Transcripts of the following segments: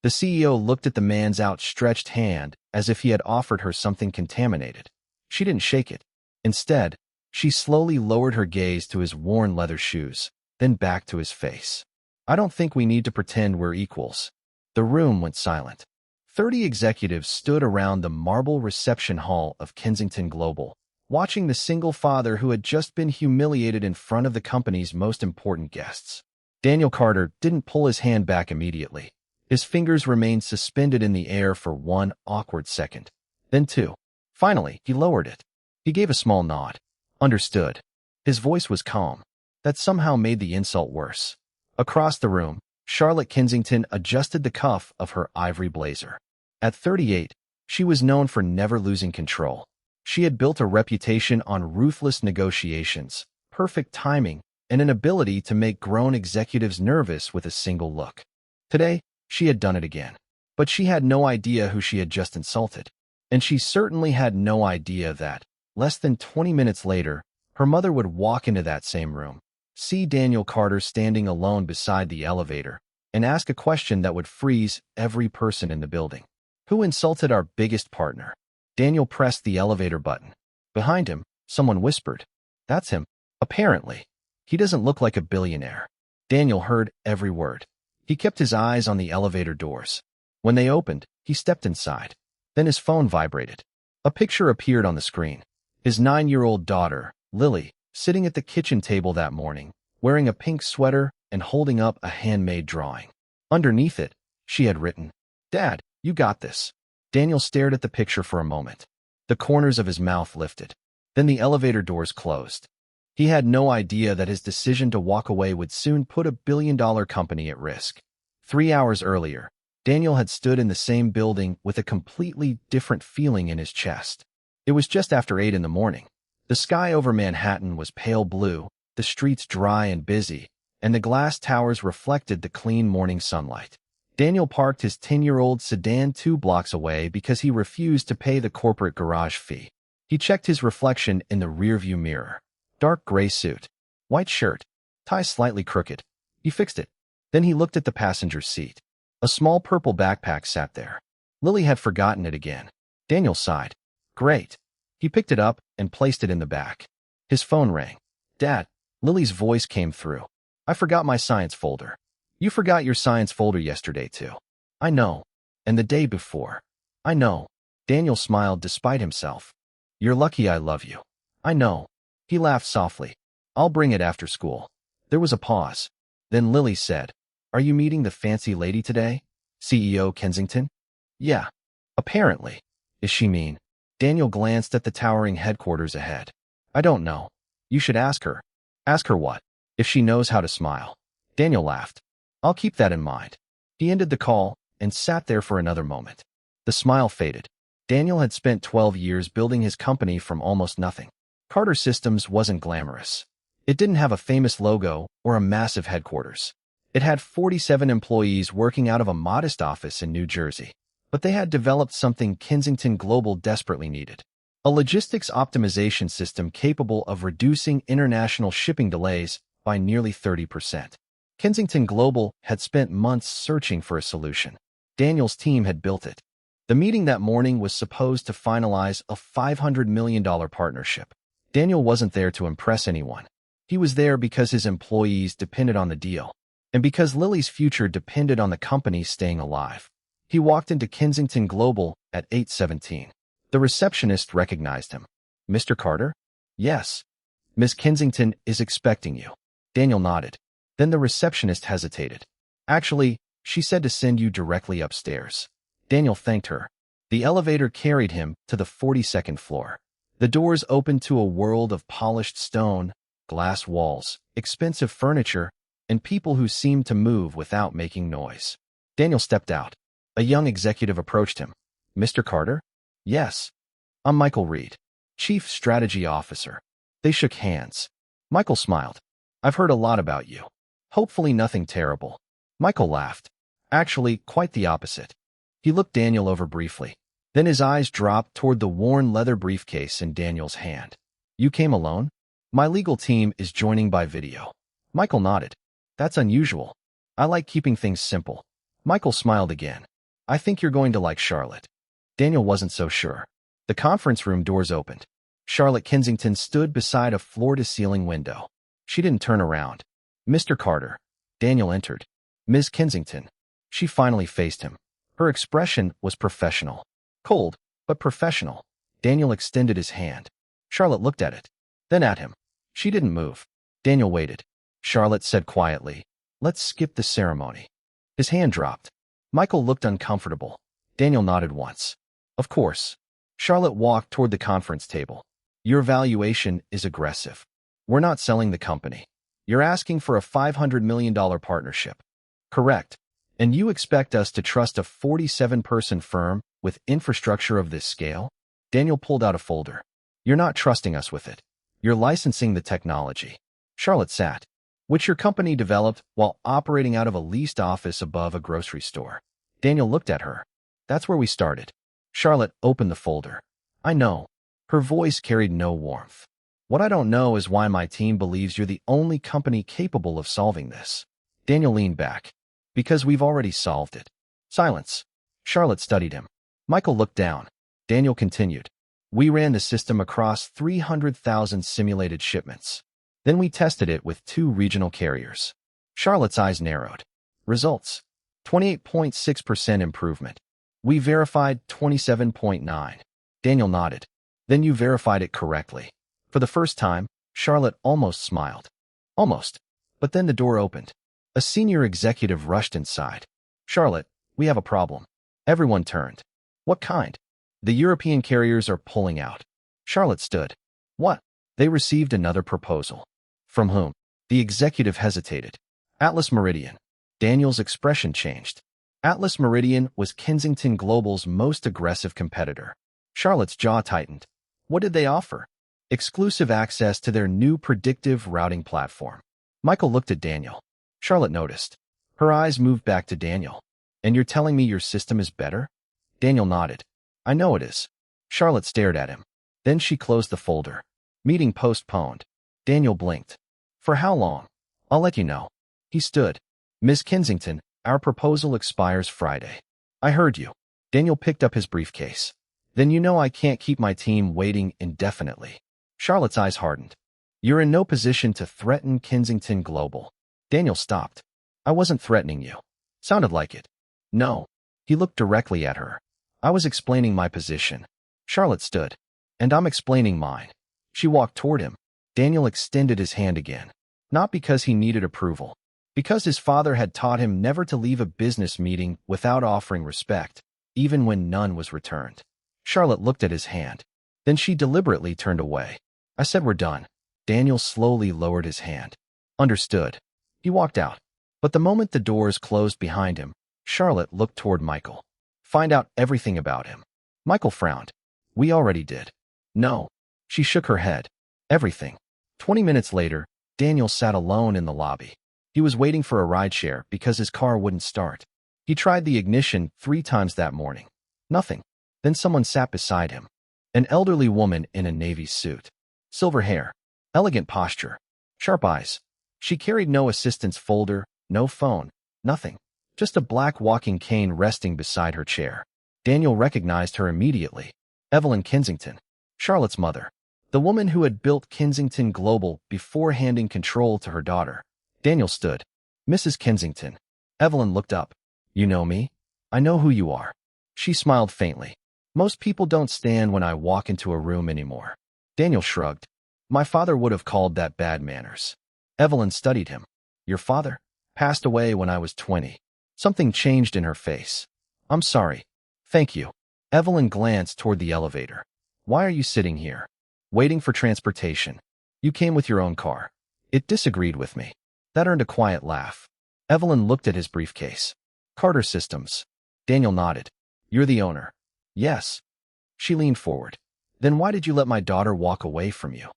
The CEO looked at the man's outstretched hand as if he had offered her something contaminated. She didn't shake it. Instead, she slowly lowered her gaze to his worn leather shoes, then back to his face. I don't think we need to pretend we're equals. The room went silent. 30 executives stood around the marble reception hall of Kensington Global, watching the single father who had just been humiliated in front of the company's most important guests. Daniel Carter didn't pull his hand back immediately. His fingers remained suspended in the air for one awkward second. Then two. Finally, he lowered it. He gave a small nod. Understood. His voice was calm. That somehow made the insult worse. Across the room, Charlotte Kensington adjusted the cuff of her ivory blazer. At 38, she was known for never losing control. She had built a reputation on ruthless negotiations, perfect timing, and an ability to make grown executives nervous with a single look. Today, she had done it again. But she had no idea who she had just insulted. And she certainly had no idea that, less than 20 minutes later, her mother would walk into that same room, see Daniel Carter standing alone beside the elevator, and ask a question that would freeze every person in the building. Who insulted our biggest partner? Daniel pressed the elevator button. Behind him, someone whispered, "That's him. Apparently. He doesn't look like a billionaire." Daniel heard every word. He kept his eyes on the elevator doors. When they opened, he stepped inside. Then his phone vibrated. A picture appeared on the screen. His 9-year-old daughter, Lily, sitting at the kitchen table that morning, wearing a pink sweater and holding up a handmade drawing. Underneath it, she had written, "Dad, you got this." Daniel stared at the picture for a moment. The corners of his mouth lifted. Then the elevator doors closed. He had no idea that his decision to walk away would soon put a billion-dollar company at risk. 3 hours earlier, Daniel had stood in the same building with a completely different feeling in his chest. It was just after 8 in the morning. The sky over Manhattan was pale blue, the streets dry and busy, and the glass towers reflected the clean morning sunlight. Daniel parked his 10-year-old sedan 2 blocks away because he refused to pay the corporate garage fee. He checked his reflection in the rearview mirror. Dark gray suit, white shirt, tie slightly crooked. He fixed it. Then he looked at the passenger seat. A small purple backpack sat there. Lily had forgotten it again. Daniel sighed. Great. He picked it up and placed it in the back. His phone rang. "Dad," Lily's voice came through. "I forgot my science folder." "You forgot your science folder yesterday, too." "I know. And the day before." "I know." Daniel smiled despite himself. "You're lucky I love you." "I know." He laughed softly. "I'll bring it after school." There was a pause. Then Lily said, "Are you meeting the fancy lady today? CEO Kensington?" "Yeah. Apparently." "Is she mean?" Daniel glanced at the towering headquarters ahead. "I don't know. You should ask her." "Ask her what?" "If she knows how to smile." Daniel laughed. "I'll keep that in mind." He ended the call and sat there for another moment. The smile faded. Daniel had spent 12 years building his company from almost nothing. Carter Systems wasn't glamorous. It didn't have a famous logo or a massive headquarters. It had 47 employees working out of a modest office in New Jersey. But they had developed something Kensington Global desperately needed. A logistics optimization system capable of reducing international shipping delays by nearly 30%. Kensington Global had spent months searching for a solution. Daniel's team had built it. The meeting that morning was supposed to finalize a $500 million partnership. Daniel wasn't there to impress anyone. He was there because his employees depended on the deal, and because Lily's future depended on the company staying alive. He walked into Kensington Global at 8:17. The receptionist recognized him. "Mr. Carter?" "Yes." "Miss Kensington is expecting you." Daniel nodded. Then the receptionist hesitated. "Actually, she said to send you directly upstairs." Daniel thanked her. The elevator carried him to the 42nd floor. The doors opened to a world of polished stone, glass walls, expensive furniture, and people who seemed to move without making noise. Daniel stepped out. A young executive approached him. "Mr. Carter?" "Yes. I'm Michael Reed, Chief Strategy Officer." They shook hands. Michael smiled. "I've heard a lot about you. Hopefully nothing terrible." Michael laughed. "Actually, quite the opposite." He looked Daniel over briefly. Then his eyes dropped toward the worn leather briefcase in Daniel's hand. "You came alone?" "My legal team is joining by video." Michael nodded. "That's unusual. I like keeping things simple." Michael smiled again. I think you're going to like Charlotte. Daniel wasn't so sure. The conference room doors opened. Charlotte Kensington stood beside a floor-to-ceiling window. She didn't turn around. Mr. Carter. Daniel entered. Ms. Kensington. She finally faced him. Her expression was professional. Cold, but professional. Daniel extended his hand. Charlotte looked at it, then at him. She didn't move. Daniel waited. Charlotte said quietly, "Let's skip the ceremony." His hand dropped. Michael looked uncomfortable. Daniel nodded once. Of course. Charlotte walked toward the conference table. Your valuation is aggressive. We're not selling the company. You're asking for a $500 million partnership. Correct. And you expect us to trust a 47-person firm with infrastructure of this scale? Daniel pulled out a folder. You're not trusting us with it. You're licensing the technology. Charlotte sat, which your company developed while operating out of a leased office above a grocery store. Daniel looked at her. That's where we started. Charlotte opened the folder. I know. Her voice carried no warmth. What I don't know is why my team believes you're the only company capable of solving this. Daniel leaned back. Because we've already solved it. Silence. Charlotte studied him. Michael looked down. Daniel continued. We ran the system across 300,000 simulated shipments. Then we tested it with 2 regional carriers. Charlotte's eyes narrowed. Results. 28.6% improvement. We verified 27.9. Daniel nodded. Then you verified it correctly. For the first time, Charlotte almost smiled. Almost. But then the door opened. A senior executive rushed inside. Charlotte, we have a problem. Everyone turned. What kind? The European carriers are pulling out. Charlotte stood. What? They received another proposal. From whom? The executive hesitated. Atlas Meridian. Daniel's expression changed. Atlas Meridian was Kensington Global's most aggressive competitor. Charlotte's jaw tightened. What did they offer? Exclusive access to their new predictive routing platform. Michael looked at Daniel. Charlotte noticed. Her eyes moved back to Daniel. And you're telling me your system is better? Daniel nodded. I know it is. Charlotte stared at him. Then she closed the folder. Meeting postponed. Daniel blinked. For how long? I'll let you know. He stood. Ms. Kensington, our proposal expires Friday. I heard you. Daniel picked up his briefcase. Then you know I can't keep my team waiting indefinitely. Charlotte's eyes hardened. You're in no position to threaten Kensington Global. Daniel stopped. I wasn't threatening you. Sounded like it. No. He looked directly at her. I was explaining my position. Charlotte stood. And I'm explaining mine. She walked toward him. Daniel extended his hand again. Not because he needed approval. Because his father had taught him never to leave a business meeting without offering respect, even when none was returned. Charlotte looked at his hand. Then she deliberately turned away. I said we're done. Daniel slowly lowered his hand. Understood. He walked out. But the moment the doors closed behind him, Charlotte looked toward Michael. Find out everything about him. Michael frowned. We already did. No. She shook her head. Everything. 20 minutes later, Daniel sat alone in the lobby. He was waiting for a rideshare because his car wouldn't start. He tried the ignition 3 times that morning. Nothing. Then someone sat beside him. An elderly woman in a navy suit. Silver hair. Elegant posture. Sharp eyes. She carried no assistance folder, no phone, nothing. Just a black walking cane resting beside her chair. Daniel recognized her immediately. Evelyn Kensington. Charlotte's mother. The woman who had built Kensington Global before handing control to her daughter. Daniel stood. Mrs. Kensington. Evelyn looked up. You know me? I know who you are. She smiled faintly. Most people don't stand when I walk into a room anymore. Daniel shrugged. My father would have called that bad manners. Evelyn studied him. Your father? Passed away when I was 20. Something changed in her face. I'm sorry. Thank you. Evelyn glanced toward the elevator. Why are you sitting here? Waiting for transportation. You came with your own car. It disagreed with me. That earned a quiet laugh. Evelyn looked at his briefcase. Carter Systems. Daniel nodded. You're the owner. Yes. She leaned forward. Then why did you let my daughter walk away from you?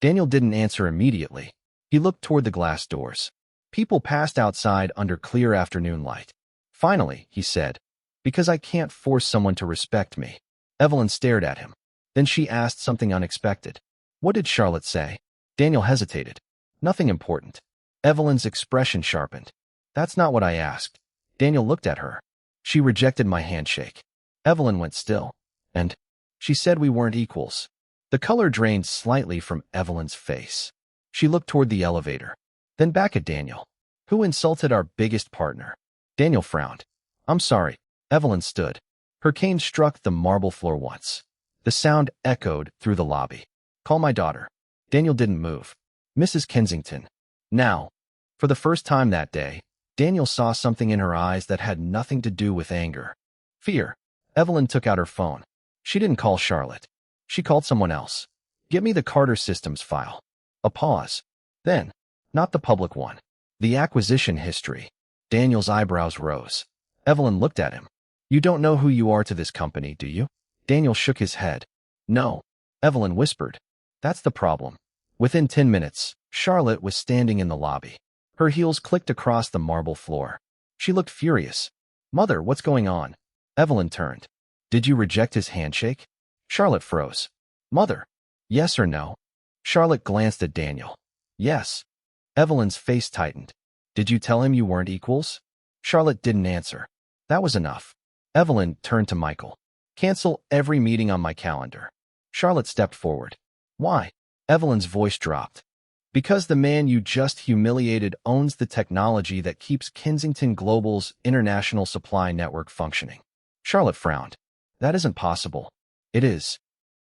Daniel didn't answer immediately. He looked toward the glass doors. People passed outside under clear afternoon light. Finally, he said, because I can't force someone to respect me. Evelyn stared at him. Then she asked something unexpected. What did Charlotte say? Daniel hesitated. Nothing important. Evelyn's expression sharpened. That's not what I asked. Daniel looked at her. She rejected my handshake. Evelyn went still. And she said we weren't equals. The color drained slightly from Evelyn's face. She looked toward the elevator, then back at Daniel. Who insulted our biggest partner? Daniel frowned. I'm sorry. Evelyn stood. Her cane struck the marble floor once. The sound echoed through the lobby. Call my daughter. Daniel didn't move. Mrs. Kensington. Now. For the first time that day, Daniel saw something in her eyes that had nothing to do with anger. Fear. Evelyn took out her phone. She didn't call Charlotte. She called someone else. Get me the Carter Systems file. A pause. Then, not the public one. The acquisition history. Daniel's eyebrows rose. Evelyn looked at him. You don't know who you are to this company, do you? Daniel shook his head. No. Evelyn whispered. That's the problem. Within 10 minutes, Charlotte was standing in the lobby. Her heels clicked across the marble floor. She looked furious. Mother, what's going on? Evelyn turned. Did you reject his handshake? Charlotte froze. Mother. Yes or no? Charlotte glanced at Daniel. Yes. Evelyn's face tightened. Did you tell him you weren't equals? Charlotte didn't answer. That was enough. Evelyn turned to Michael. Cancel every meeting on my calendar. Charlotte stepped forward. Why? Evelyn's voice dropped. Because the man you just humiliated owns the technology that keeps Kensington Global's international supply network functioning. Charlotte frowned. That isn't possible. It is.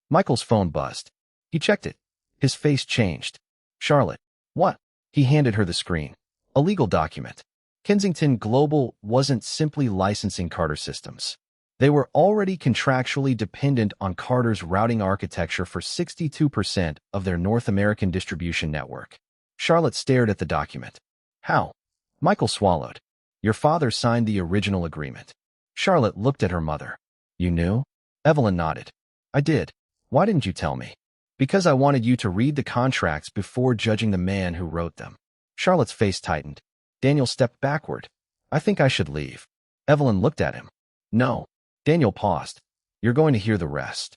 Michael's phone buzzed. He checked it. His face changed. Charlotte. What? He handed her the screen. A legal document. Kensington Global wasn't simply licensing Carter Systems. They were already contractually dependent on Carter's routing architecture for 62% of their North American distribution network. Charlotte stared at the document. How? Michael swallowed. Your father signed the original agreement. Charlotte looked at her mother. You knew? Evelyn nodded. I did. Why didn't you tell me? Because I wanted you to read the contracts before judging the man who wrote them. Charlotte's face tightened. Daniel stepped backward. I think I should leave. Evelyn looked at him. No. Daniel paused. You're going to hear the rest.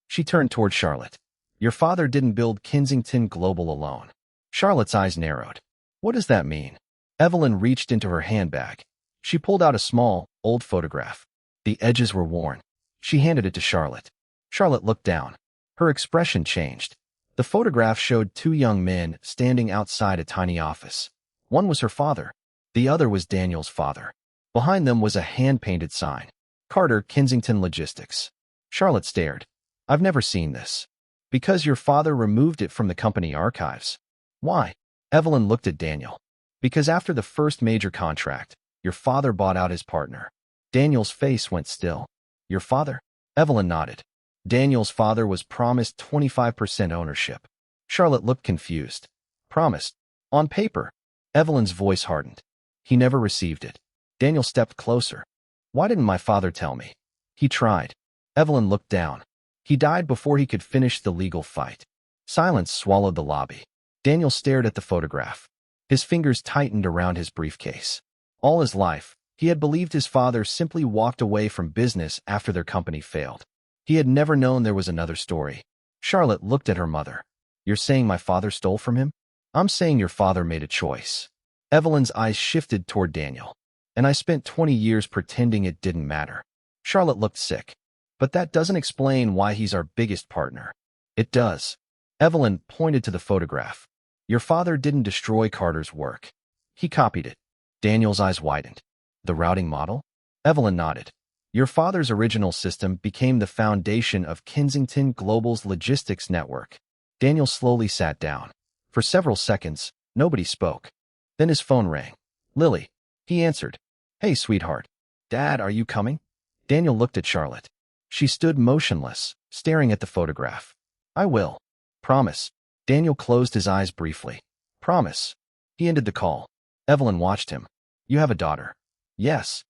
She turned toward Charlotte. Your father didn't build Kensington Global alone. Charlotte's eyes narrowed. What does that mean? Evelyn reached into her handbag. She pulled out a small, old photograph. The edges were worn. She handed it to Charlotte. Charlotte looked down. Her expression changed. The photograph showed two young men standing outside a tiny office. One was her father. The other was Daniel's father. Behind them was a hand-painted sign. Carter Kensington Logistics. Charlotte stared. I've never seen this. Because your father removed it from the company archives. Why? Evelyn looked at Daniel. Because after the first major contract, your father bought out his partner. Daniel's face went still. Your father? Evelyn nodded. Daniel's father was promised 25% ownership. Charlotte looked confused. Promised? On paper. Evelyn's voice hardened. He never received it. Daniel stepped closer. Why didn't my father tell me? He tried. Evelyn looked down. He died before he could finish the legal fight. Silence swallowed the lobby. Daniel stared at the photograph. His fingers tightened around his briefcase. All his life, he had believed his father simply walked away from business after their company failed. He had never known there was another story. Charlotte looked at her mother. You're saying my father stole from him? I'm saying your father made a choice. Evelyn's eyes shifted toward Daniel. And I spent 20 years pretending it didn't matter. Charlotte looked sick. But that doesn't explain why he's our biggest partner. It does. Evelyn pointed to the photograph. Your father didn't destroy Carter's work. He copied it. Daniel's eyes widened. The routing model? Evelyn nodded. Your father's original system became the foundation of Kensington Global's logistics network. Daniel slowly sat down. For several seconds, nobody spoke. Then his phone rang. Lily. He answered. Hey, sweetheart. Dad, are you coming? Daniel looked at Charlotte. She stood motionless, staring at the photograph. I will. Promise. Daniel closed his eyes briefly. Promise. He ended the call. Evelyn watched him. You have a daughter. Yes.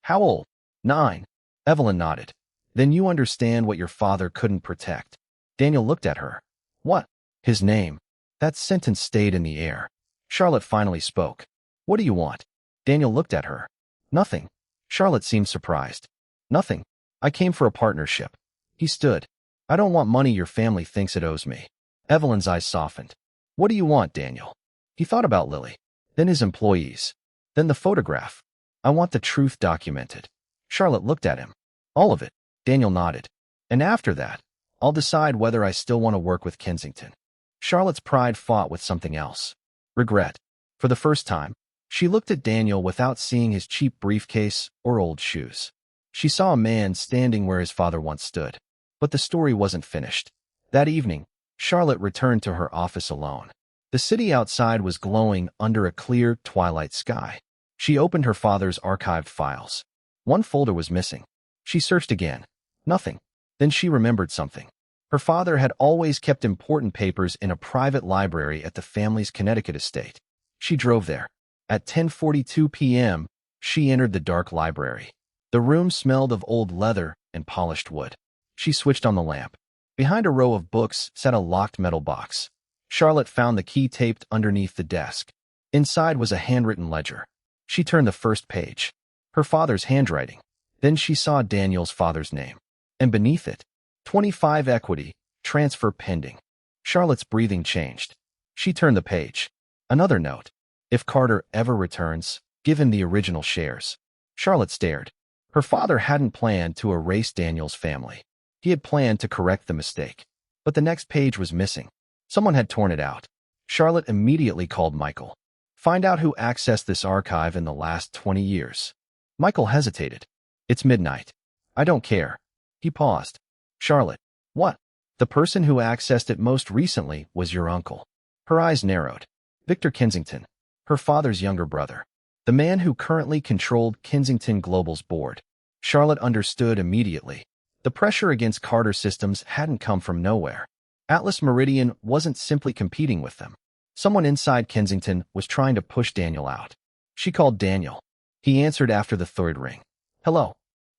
How old? 9. Evelyn nodded. Then you understand what your father couldn't protect. Daniel looked at her. What? His name. That sentence stayed in the air. Charlotte finally spoke. What do you want? Daniel looked at her. Nothing. Charlotte seemed surprised. Nothing. I came for a partnership. He stood. I don't want money your family thinks it owes me. Evelyn's eyes softened. What do you want, Daniel? He thought about Lily. Then his employees. Then the photograph. I want the truth documented. Charlotte looked at him. All of it. Daniel nodded. And after that, I'll decide whether I still want to work with Kensington. Charlotte's pride fought with something else. Regret. For the first time, she looked at Daniel without seeing his cheap briefcase or old shoes. She saw a man standing where his father once stood. But the story wasn't finished. That evening, Charlotte returned to her office alone. The city outside was glowing under a clear twilight sky. She opened her father's archived files. One folder was missing. She searched again. Nothing. Then she remembered something. Her father had always kept important papers in a private library at the family's Connecticut estate. She drove there. At 10:42 p.m., she entered the dark library. The room smelled of old leather and polished wood. She switched on the lamp. Behind a row of books sat a locked metal box. Charlotte found the key taped underneath the desk. Inside was a handwritten ledger. She turned the first page. Her father's handwriting. Then she saw Daniel's father's name. And beneath it, 25 equity, transfer pending. Charlotte's breathing changed. She turned the page. Another note. If Carter ever returns, give him the original shares. Charlotte stared. Her father hadn't planned to erase Daniel's family. He had planned to correct the mistake. But the next page was missing. Someone had torn it out. Charlotte immediately called Michael. Find out who accessed this archive in the last 20 years. Michael hesitated. It's midnight. I don't care. He paused. Charlotte. What? The person who accessed it most recently was your uncle. Her eyes narrowed. Victor Kensington, her father's younger brother. The man who currently controlled Kensington Global's board. Charlotte understood immediately. The pressure against Carter Systems hadn't come from nowhere. Atlas Meridian wasn't simply competing with them. Someone inside Kensington was trying to push Daniel out. She called Daniel. He answered after the third ring. Hello.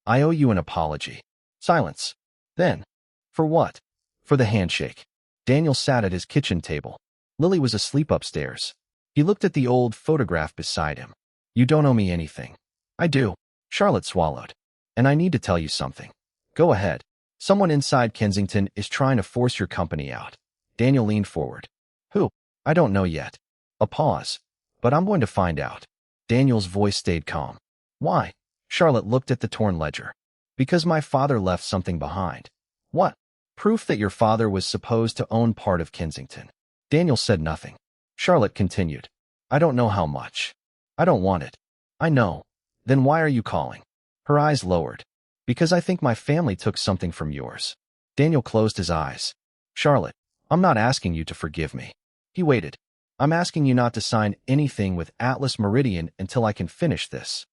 I owe you an apology. Silence. Then. For what? For the handshake. Daniel sat at his kitchen table. Lily was asleep upstairs. He looked at the old photograph beside him. You don't owe me anything. I do. Charlotte swallowed. And I need to tell you something. Go ahead. Someone inside Kensington is trying to force your company out. Daniel leaned forward. Who? I don't know yet. A pause. But I'm going to find out. Daniel's voice stayed calm. Why? Charlotte looked at the torn ledger. Because my father left something behind. What? Proof that your father was supposed to own part of Kensington. Daniel said nothing. Charlotte continued. I don't know how much. I don't want it. I know. Then why are you calling? Her eyes lowered. Because I think my family took something from yours. Daniel closed his eyes. Charlotte, I'm not asking you to forgive me. He waited. I'm asking you not to sign anything with Atlas Meridian until I can finish this.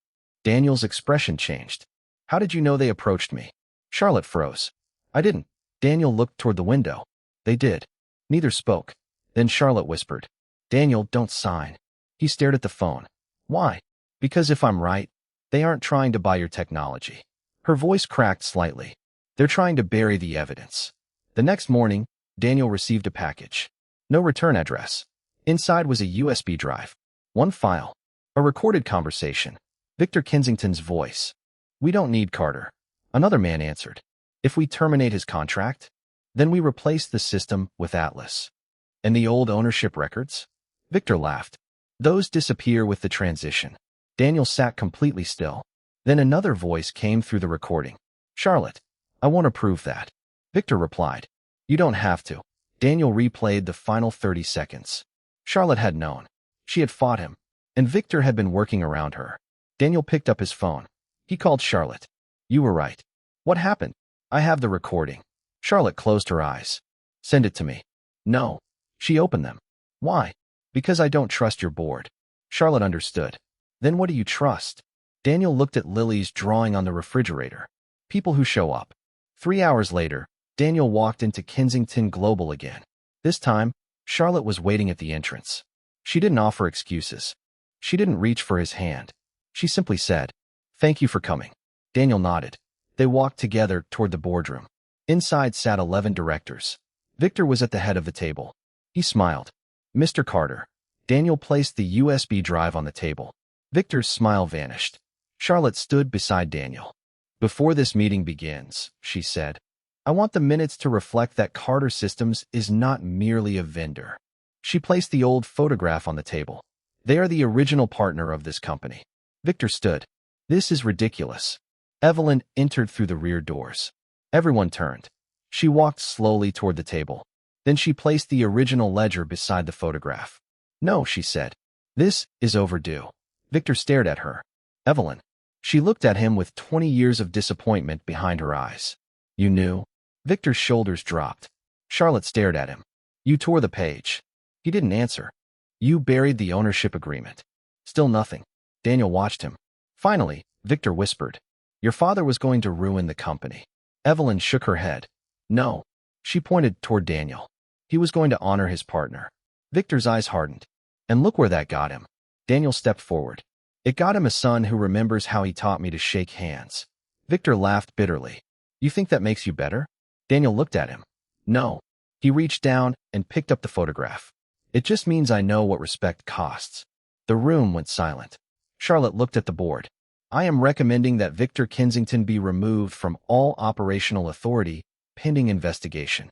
Daniel's expression changed. How did you know they approached me? Charlotte froze. I didn't. Daniel looked toward the window. They did. Neither spoke. Then Charlotte whispered. Daniel, don't sign. He stared at the phone. Why? Because if I'm right, they aren't trying to buy your technology. Her voice cracked slightly. They're trying to bury the evidence. The next morning, Daniel received a package. No return address. Inside was a USB drive. One file. A recorded conversation. Victor Kensington's voice. We don't need Carter. Another man answered. If we terminate his contract, then we replace the system with Atlas. And the old ownership records? Victor laughed. Those disappear with the transition. Daniel sat completely still. Then another voice came through the recording. Charlotte, I want to prove that. Victor replied. You don't have to. Daniel replayed the final 30 seconds. Charlotte had known. She had fought him. And Victor had been working around her. Daniel picked up his phone. He called Charlotte. You were right. What happened? I have the recording. Charlotte closed her eyes. Send it to me. No. She opened them. Why? Because I don't trust your board. Charlotte understood. Then what do you trust? Daniel looked at Lily's drawing on the refrigerator. People who show up. 3 hours later, Daniel walked into Kensington Global again. This time, Charlotte was waiting at the entrance. She didn't offer excuses. She didn't reach for his hand. She simply said, Thank you for coming. Daniel nodded. They walked together toward the boardroom. Inside sat 11 directors. Victor was at the head of the table. He smiled. Mr. Carter. Daniel placed the USB drive on the table. Victor's smile vanished. Charlotte stood beside Daniel. Before this meeting begins, she said, I want the minutes to reflect that Carter Systems is not merely a vendor. She placed the old photograph on the table. They are the original partner of this company. Victor stood. This is ridiculous. Evelyn entered through the rear doors. Everyone turned. She walked slowly toward the table. Then she placed the original ledger beside the photograph. "No," she said. "This is overdue." Victor stared at her. "Evelyn." She looked at him with 20 years of disappointment behind her eyes. "You knew?" Victor's shoulders dropped. Charlotte stared at him. "You tore the page." He didn't answer. "You buried the ownership agreement." Still nothing. Daniel watched him. Finally, Victor whispered, "Your father was going to ruin the company." Evelyn shook her head. "No." She pointed toward Daniel. "He was going to honor his partner." Victor's eyes hardened. "And look where that got him." Daniel stepped forward. "It got him a son who remembers how he taught me to shake hands." Victor laughed bitterly. "You think that makes you better?" Daniel looked at him. "No." He reached down and picked up the photograph. "It just means I know what respect costs." The room went silent. Charlotte looked at the board. "I am recommending that Victor Kensington be removed from all operational authority pending investigation."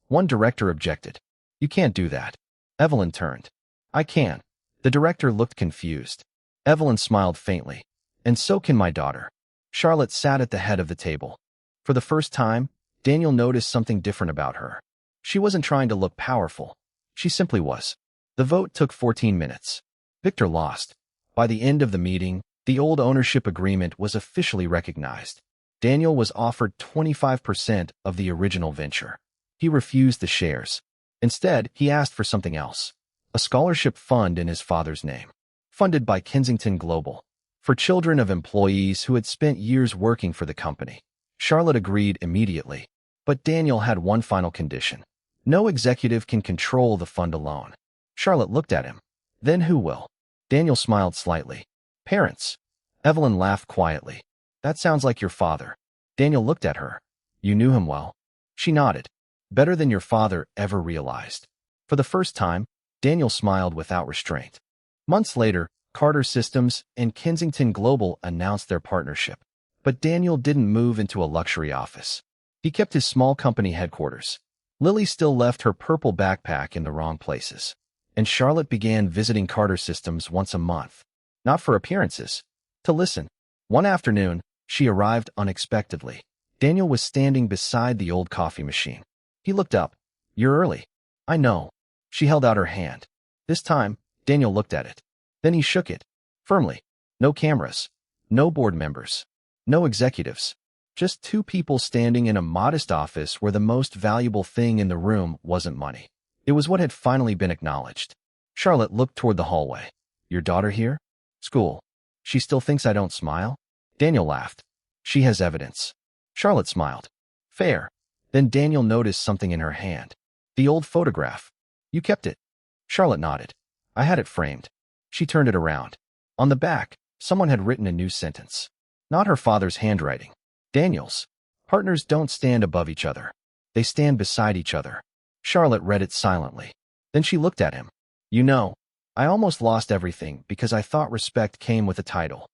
One director objected. "You can't do that." Evelyn turned. "I can." The director looked confused. Evelyn smiled faintly. "And so can my daughter." Charlotte sat at the head of the table. For the first time, Daniel noticed something different about her. She wasn't trying to look powerful. She simply was. The vote took 14 minutes. Victor lost. By the end of the meeting, the old ownership agreement was officially recognized. Daniel was offered 25% of the original venture. He refused the shares. Instead, he asked for something else. A scholarship fund in his father's name, funded by Kensington Global, for children of employees who had spent years working for the company. Charlotte agreed immediately. But Daniel had one final condition. No executive can control the fund alone. Charlotte looked at him. "Then who will?" Daniel smiled slightly. "Parents." Evelyn laughed quietly. "That sounds like your father." Daniel looked at her. "You knew him well?" She nodded. "Better than your father ever realized." For the first time, Daniel smiled without restraint. Months later, Carter Systems and Kensington Global announced their partnership. But Daniel didn't move into a luxury office. He kept his small company headquarters. Lily still left her purple backpack in the wrong places. And Charlotte began visiting Carter Systems once a month. Not for appearances. To listen. One afternoon, she arrived unexpectedly. Daniel was standing beside the old coffee machine. He looked up. "You're early." "I know." She held out her hand. This time, Daniel looked at it. Then he shook it. Firmly. No cameras. No board members. No executives. Just two people standing in a modest office where the most valuable thing in the room wasn't money. It was what had finally been acknowledged. Charlotte looked toward the hallway. "Your daughter here?" "School." "She still thinks I don't smile?" Daniel laughed. "She has evidence." Charlotte smiled. "Fair." Then Daniel noticed something in her hand. The old photograph. "You kept it?" Charlotte nodded. "I had it framed." She turned it around. On the back, someone had written a new sentence. Not her father's handwriting. Daniel's. "Partners don't stand above each other. They stand beside each other." Charlotte read it silently. Then she looked at him. "You know, I almost lost everything because I thought respect came with a title."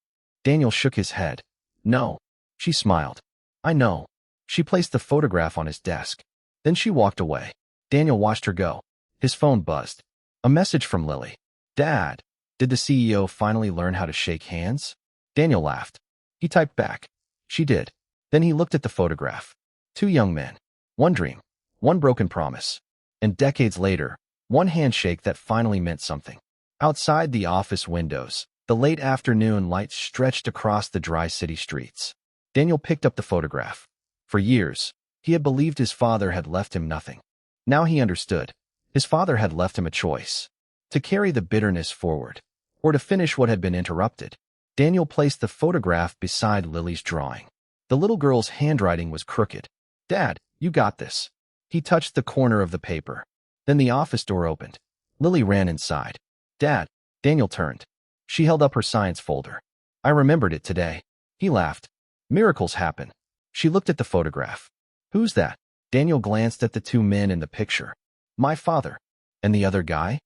Daniel shook his head. "No." She smiled. "I know." She placed the photograph on his desk. Then she walked away. Daniel watched her go. His phone buzzed. A message from Lily. "Dad, did the CEO finally learn how to shake hands?" Daniel laughed. He typed back. "She did." Then he looked at the photograph. Two young men. One dream. One broken promise. And decades later, one handshake that finally meant something. Outside the office windows, the late afternoon light stretched across the dry city streets. Daniel picked up the photograph. For years, he had believed his father had left him nothing. Now he understood. His father had left him a choice. To carry the bitterness forward, or to finish what had been interrupted. Daniel placed the photograph beside Lily's drawing. The little girl's handwriting was crooked. "Dad, you got this." He touched the corner of the paper. Then the office door opened. Lily ran inside. "Dad." Daniel turned. She held up her science folder. "I remembered it today." He laughed. "Miracles happen." She looked at the photograph. "Who's that?" Daniel glanced at the two men in the picture. "My father." "And the other guy?"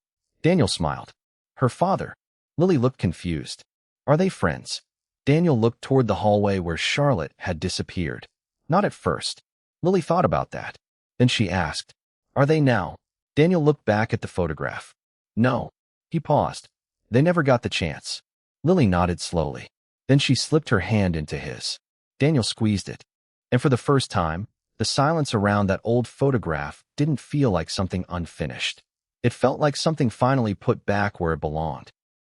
Daniel smiled. "Her father." Lily looked confused. "Are they friends?" Daniel looked toward the hallway where Charlotte had disappeared. Not at first. Lily thought about that. Then she asked, "Are they now?" Daniel looked back at the photograph. "No." He paused. "They never got the chance." Lily nodded slowly. Then she slipped her hand into his. Daniel squeezed it. And for the first time, the silence around that old photograph didn't feel like something unfinished. It felt like something finally put back where it belonged.